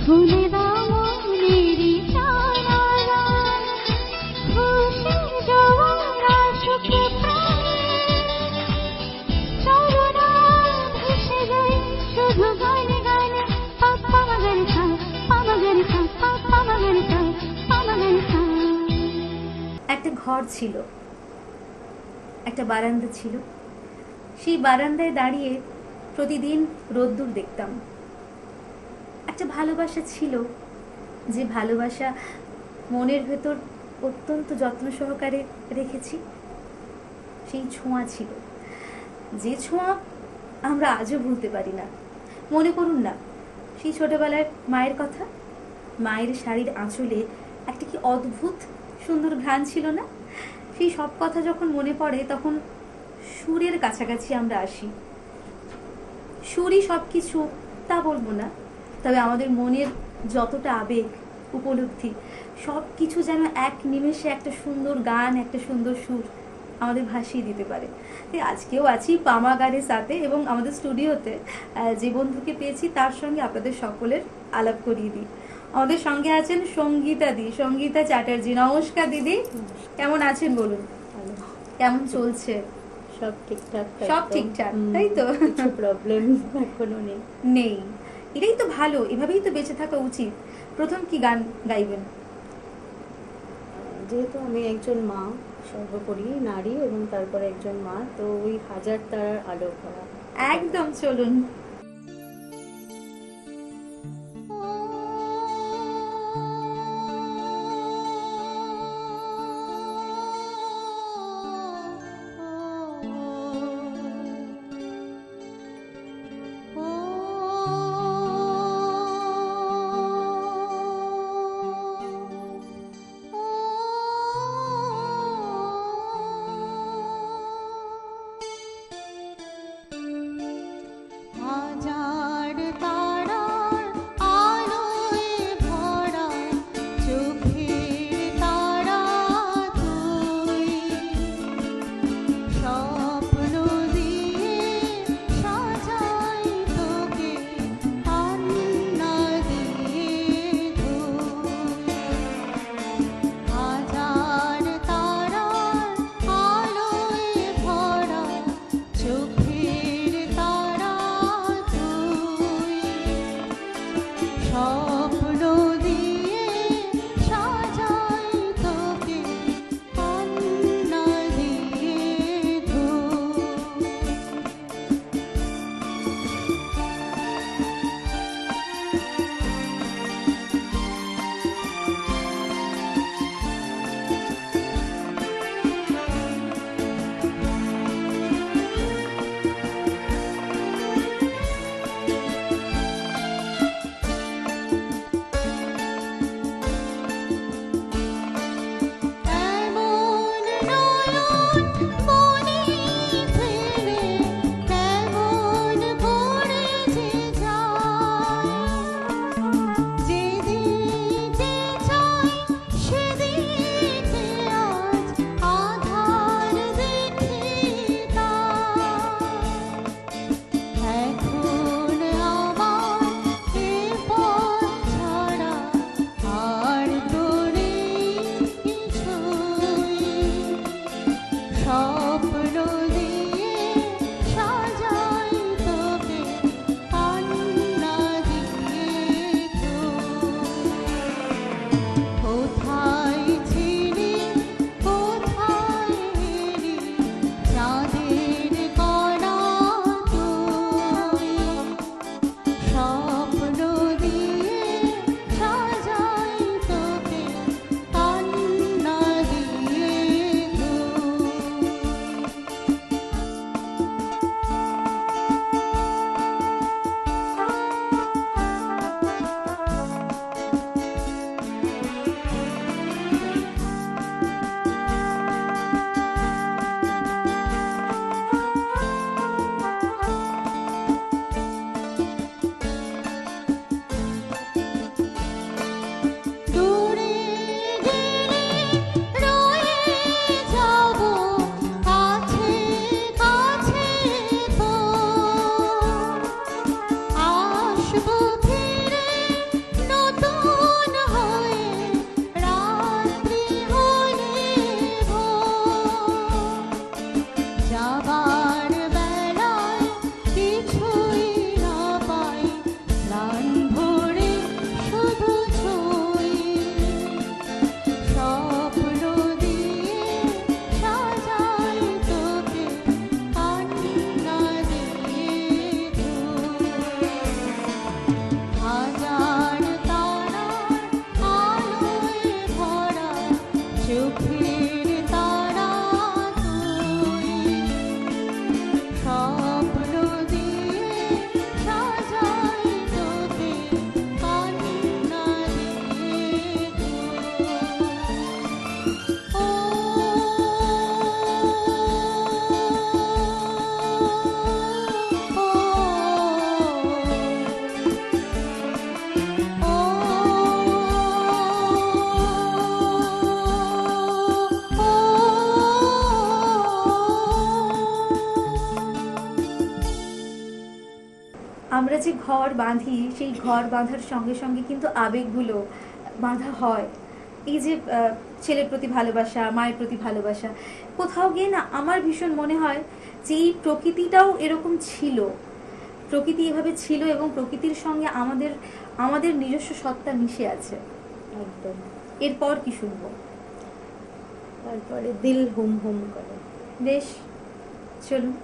খুলে দাও মনেরই জানালা, খুশির জোয়ার আসুক প্রাণে, চলো না ভেসে যাই শুধু গানে গানে। পাপা মগরে সা, পাপা মগরে সা, পাপা মগরে সা, পাপা মগরে সা। একটা ঘর ছিল, একটা বারান্দা ছিল। সেই বারান্দায় দাঁড়িয়ে প্রতিদিন রোদ্দুর দেখতাম। একটা ভালোবাসা ছিল, যে ভালোবাসা মনের ভেতর অত্যন্ত যত্ন সহকারে রেখেছি। সেই ছোঁয়া ছিল, যে ছোঁয়া আমরা আজও ভুলতে পারি না। মনে করুন না সেই ছোটবেলার মায়ের কথা। মায়ের শাড়ির আঁচলে একটা কি অদ্ভুত সুন্দর ঘ্রাণ ছিল না? সেই সব কথা যখন মনে পড়ে তখন সুরের কাছাকাছি আমরা আসি। সুরই সব কিছু তা বলবো না, তবে আমাদের মনের যতটা আবেগ উপলব্ধি সব কিছু যেন এক নিমেষে একটা সুন্দর গান, একটা সুন্দর সুর আমাদের ভাসিয়ে দিতে পারে। তাই আজকেও আছি পামাগারের সাথে, এবং আমাদের স্টুডিওতে যে বন্ধুকে পেয়েছি তার সঙ্গে আপনাদের সকলের আলাপ করিয়ে দিই। আমাদের সঙ্গে আছেন সঙ্গীতা দি, সঙ্গীতা চ্যাটার্জি। নমস্কার দিদি, কেমন আছেন বলুন? কেমন চলছে? সব ঠিকঠাক, সব ঠিকঠাক, তাই তো? কিছু প্রবলেম এখনো নেই। এটাই তো ভালো, এভাবেই তো বেঁচে থাকা উচিত। প্রথম কি গান গাইবেন? যেহেতু আমি একজন মা, সর্বোপরি নারী এবং তারপরে একজন মা, তো ওই হাজার তারার আলো করা। একদম, চলুন। হাজার তারার আলোয় ভরা চোখের তারা তুই, স্বপ্ন দিয়ে সাজাই তোকে কান্না দিয়ে ধুই। হাজার তারার আলোয় ভরা চোখের তারা তুই, স্বপ্ন দিয়ে সাজাই তোকে কান্না দিয়ে ধুই। আমরা যে ঘর বাঁধি সেই ঘর বাঁধার সঙ্গে সঙ্গে কিন্তু আবেগগুলো বাঁধা হয়। এই যে ছেলের প্রতি ভালোবাসা, মায়ের প্রতি ভালোবাসা, কোথাও গিয়ে না আমার ভীষণ মনে হয় যে এই প্রকৃতিটাও এরকম ছিল, প্রকৃতি এভাবে ছিল এবং প্রকৃতির সঙ্গে আমাদের আমাদের নিজস্ব সত্তা মিশে আছে। একদম। এরপর কি শুনবো? তারপরে দিল হুম হুম করে। বেশ, চলুন।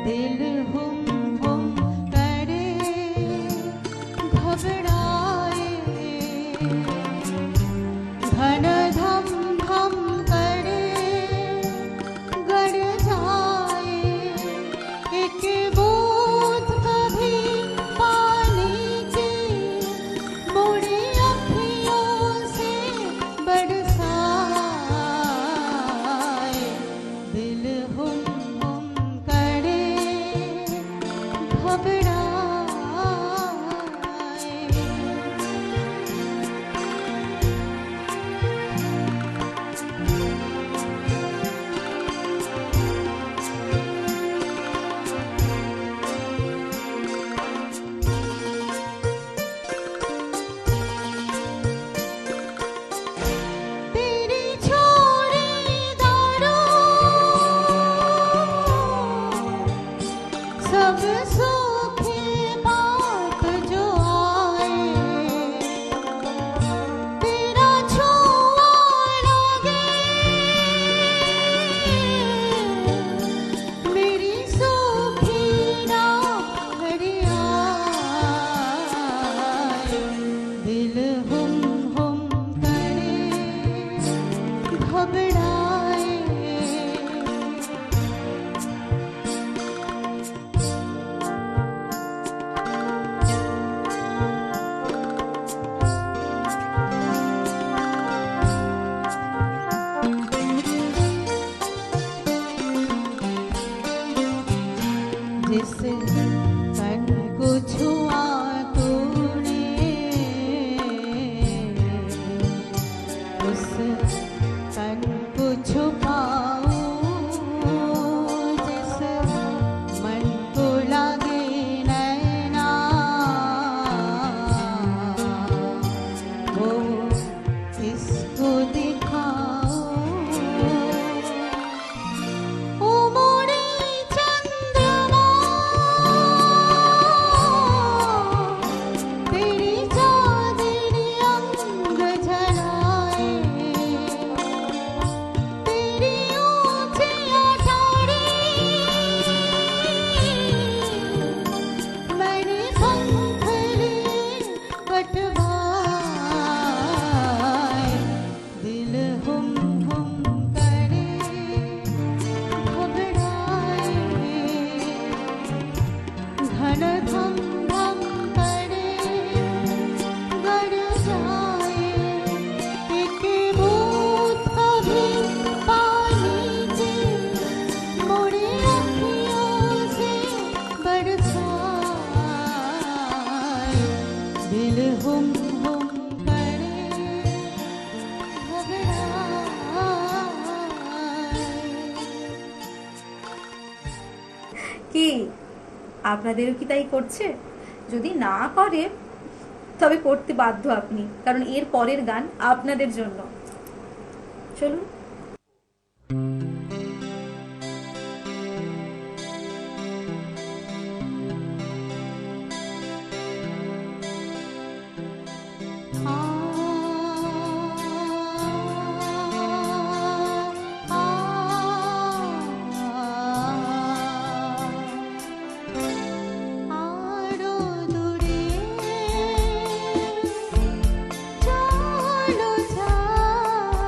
दिल हुम हुम करे घबराए, धन धम धम करे गड़ जाए, एक बूंद कभी पानी की मुड़ी अखियों से बरसाए, दिल हुम हुम करे घबराए। तेरी छोड़ी दारू सब सूखे पात जो आए, तेरा छुआ लगे मेरी सूखी राह हरियाए, दिल हुम हुम करे घबराए। जिस कण को छुआ तूने उस कण को छुपाऊं, जिस मन को लगे नैना वो किसको दिखाऊं, ओ मोरे चंद्रमा तेरी चांदनी अंग झलाए, तेरी ऊंची अटारी मैंने पंख लिए कटवाए, दिल हुम हुम करे घबराए, धन धम धम करे गड़ जाए, एक बूंद कभी पानी की मुड़ी अखियों से बरसाए, दिल हुम हुम करे घबराए। কি আপনাদেরও কি তাই করছে? যদি না করে তবে করতে বাধ্য আপনি, কারণ এর পরের গান আপনাদের জন্য। চলুন। আরো দূরে চলো যাই,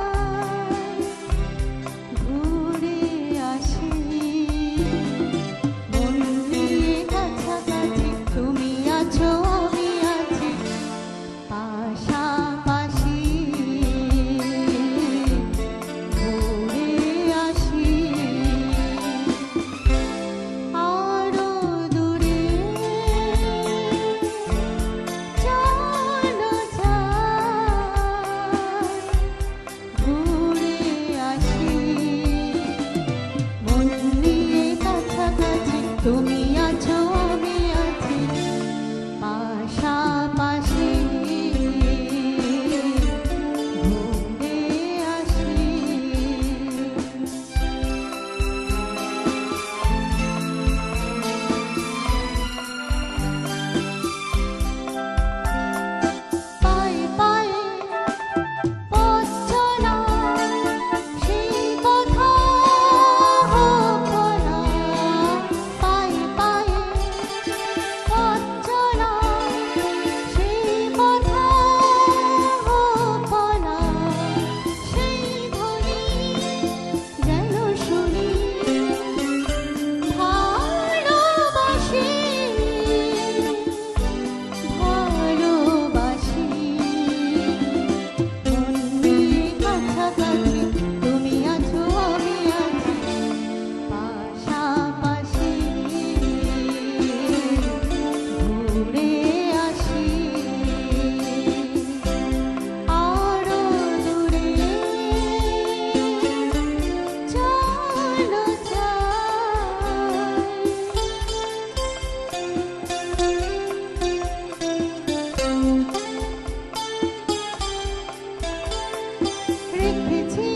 রেখেছি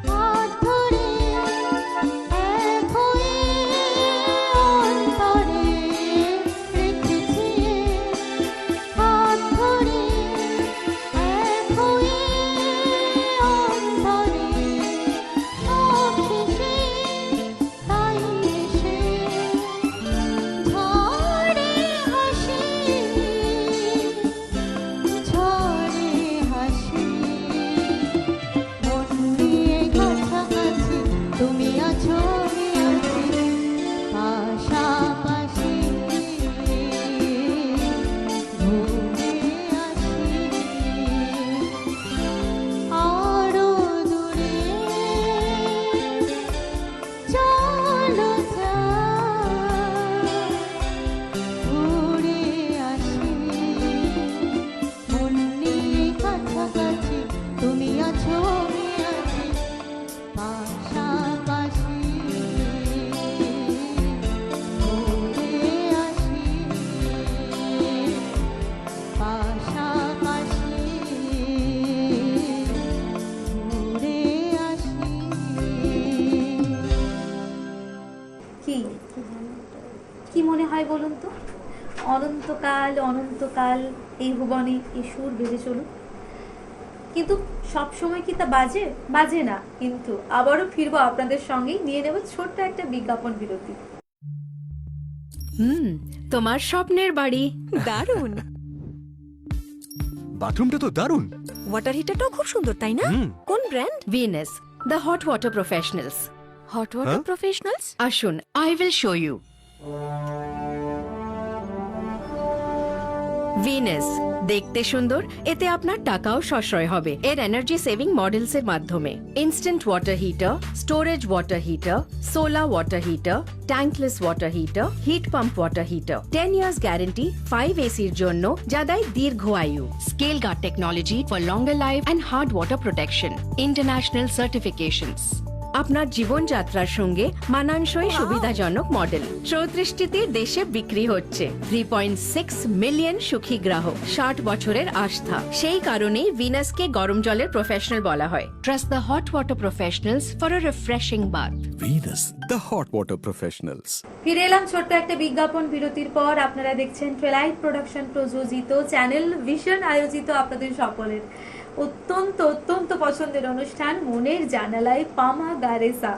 হাত ধরে এক হয়ে অন্তরে রেখেছি হাত ধরে এক হয়ে অন্তরে সব শেষে তাই এসে ঝড়ে হাসি ঝড়ে হাসি মন নিয়ে কাছাকাছি তুমি আছো আমি আছি পাশাপাশি ঘুরে আসি আরো দূরে চলো যাই ঘুরে আসি মন নিয়ে কাছাকাছি তুমি আছো আমি আছি পাশাপাশি ঘুরে আসি পাশাপাশি ঘুরে আসি কি কি মনে হয় বলুন তো? অনন্তকাল অনন্তকাল এই ভুবনে এই সুর বেজে চলুন, কিন্তু সব সময় কি তা বাজে? বাজে না। কিন্তু আবারও ফিরবো আপনাদের সঙ্গেই, নিয়ে নেব ছোট্ট একটা বিজ্ঞাপন বিরতি। তোমার স্বপ্নের বাড়ি দারুণ। বাথরুমটা তো দারুণ। ওয়াটার হিটারটাও খুব সুন্দর, তাই না? কোন brand? Venus, the hot water professionals. Hot water professionals, আসুন, I will show you. Venus দেখতে সুন্দর, এতে আপনার টাকাও সাশ্রয় হবে। এর এনার্জি সেভিং মডেলস এর মাধ্যমে instant water heater, storage water heater, solar water heater, tankless water heater, heat pump water heater, 10 years guarantee, 5 এসির জন্য যা দেয় দীর্ঘ আয়ু। Scale guard technology for longer life and hard water protection, international certifications. আপনার জীবনযাত্রার সঙ্গে মানানসই সুবিধাজনক মডেল 34টি দেশে বিক্রি হচ্ছে। 3.6 মিলিয়ন সুখী গ্রাহক, 60 বছরের আস্থা। সেই কারণেই ভিনাসকে গরম জলের প্রফেশনাল বলা হয়। Trust the hot water professionals for a refreshing bath. Venus, the hot water professionals. ফিরে এলাম ছোট্ট একটা বিজ্ঞাপন বিরতির পর। আপনারা দেখছেন ট্রেলাইট প্রোডাকশন প্রযোজিত, চ্যানেল ভিশন আয়োজিত আপনাদের সকলের অত্যন্ত অত্যন্ত পছন্দের অনুষ্ঠান মনের জানালায় পামা গারেসা,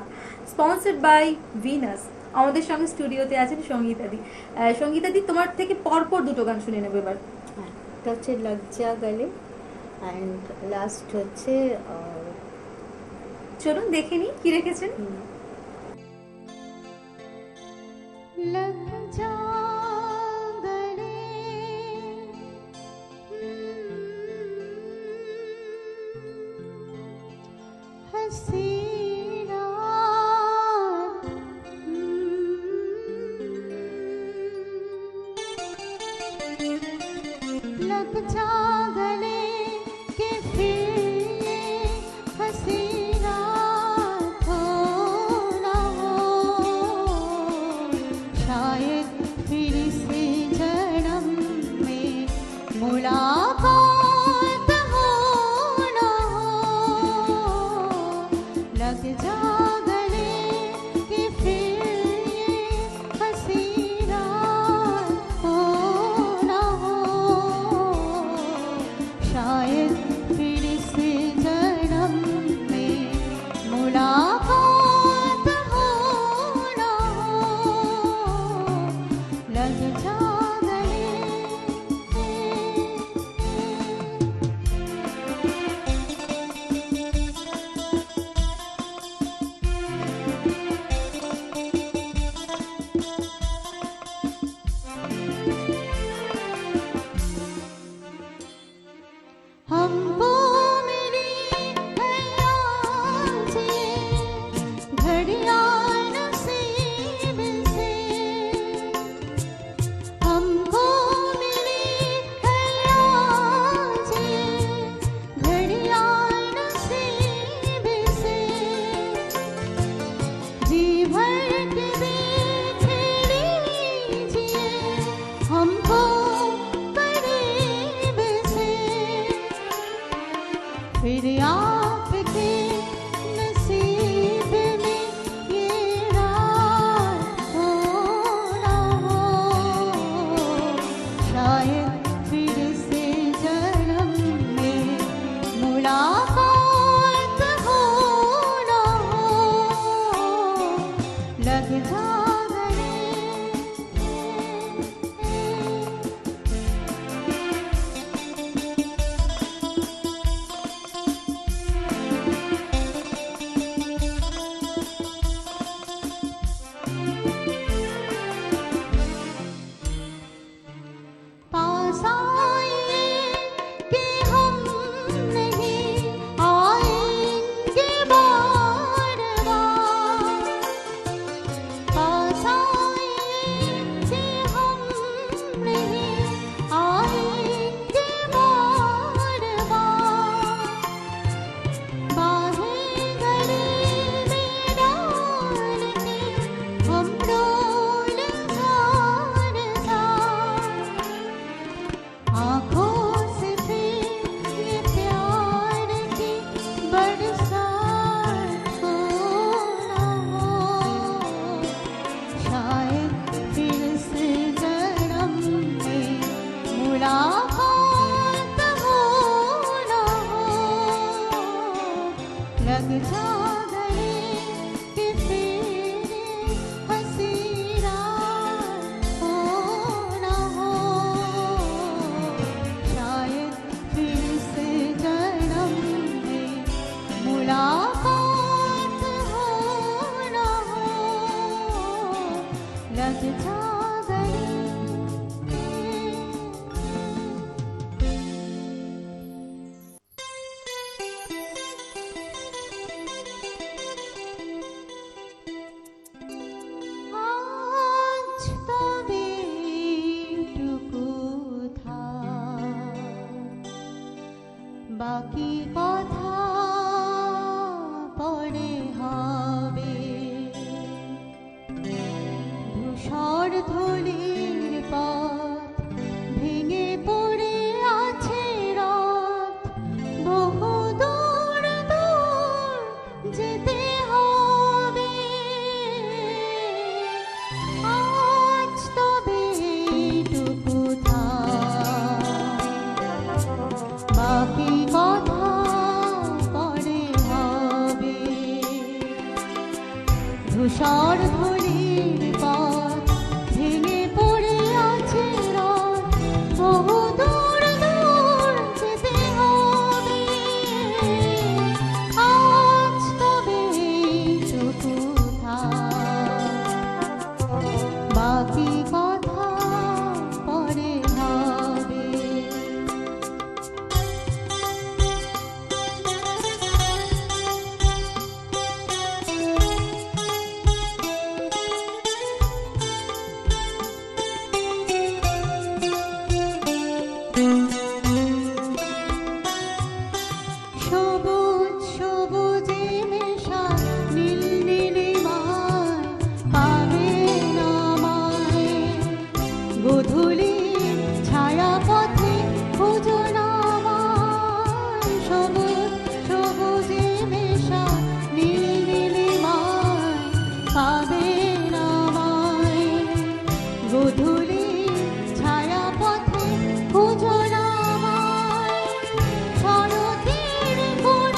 স্পন্সর্ড বাই ভিনাস। আমাদের সঙ্গে স্টুডিওতে আছেন সঙ্গীতাদি। সঙ্গীতাদি, তোমার থেকে পরপর দুটো গান শুনে নেবো এবার। হ্যাঁ, এটা হচ্ছে লগ যা গলে অ্যান্ড লাস্ট হচ্ছে চলুন দেখে নিই কি রেখেছেন। लग जा गले हंसी रात लग जा गले के फिर ये हंसी रात हो ना हो, शायद फिर से जन्म में मुलाकात हो ना हो, फिर आपके नसीब में ये रात हो ना हो, शायद फिर से जन्म में मुलाकात हो ना हो, लग जा गले। पास आइए कि हम नहीं आएंगे बार बार, पास आइए कि हम नहीं आएंगे बार बार, बाहें गले में डाल के हम डोल जार जार, आँखों से फिर ये प्यार की बरसात हो ना हो, शायद फिर से जन्म में मुलाकात हो ना हो, लग जा गले कि फिर हंसी रात हो ना हो, शायद फिर से जन्म में मुलाकात हो ना हो, लग जा गले। आज तबे टुकु था, बाकी কথা পরে হবে, ধূসর ধূলির পথ ভেঙে পড়ে আছে রথ, বহু দূর দূর যেতে হবে, আজ তবে এইটুকু থাক, বাকি কথা পরে হবে, ধূসর ধূলির পথ ভেঙে পড়ে আছে রথ, বহু দূর দূর যেতে হবে, আজ তবে এইটুকু থাক, বাকি কথা পরে হবে। সবুজ সবুজে মেশা নীল নীলিমায় পাবে না আমায়, গোধূলি ছায়া পথে খুঁজো না আমায়, সবুজ সবুজে মেশা নীল নীলিমায় পাবে না আমায়, গোধূলি ছায়া পথে খুঁজো না আমায়, শরতের কোন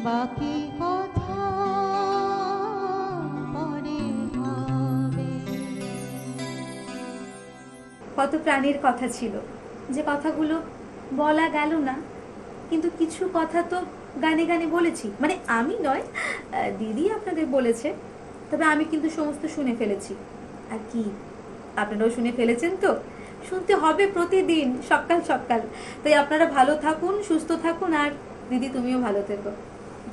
বাকি কথা পরে হবে। কত প্রাণের কথা ছিল, যে কথাগুলো বলা গেল না, কিন্তু কিছু কথা তো গানে গানে বলেছি। মানে আমি নয়, দিদি আপনাদের বলেছে, তবে আমি কিন্তু সমস্ত শুনে ফেলেছি। আর কি আপনারাও শুনে ফেলেছেন তো? শুনতে হবে প্রতিদিন সকাল সকাল। তাই আপনারা ভালো থাকুন, সুস্থ থাকুন, আর দিদি তুমিও ভালো থেকো।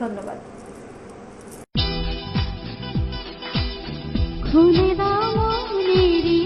ধন্যবাদ। খুলে দাও মনেরই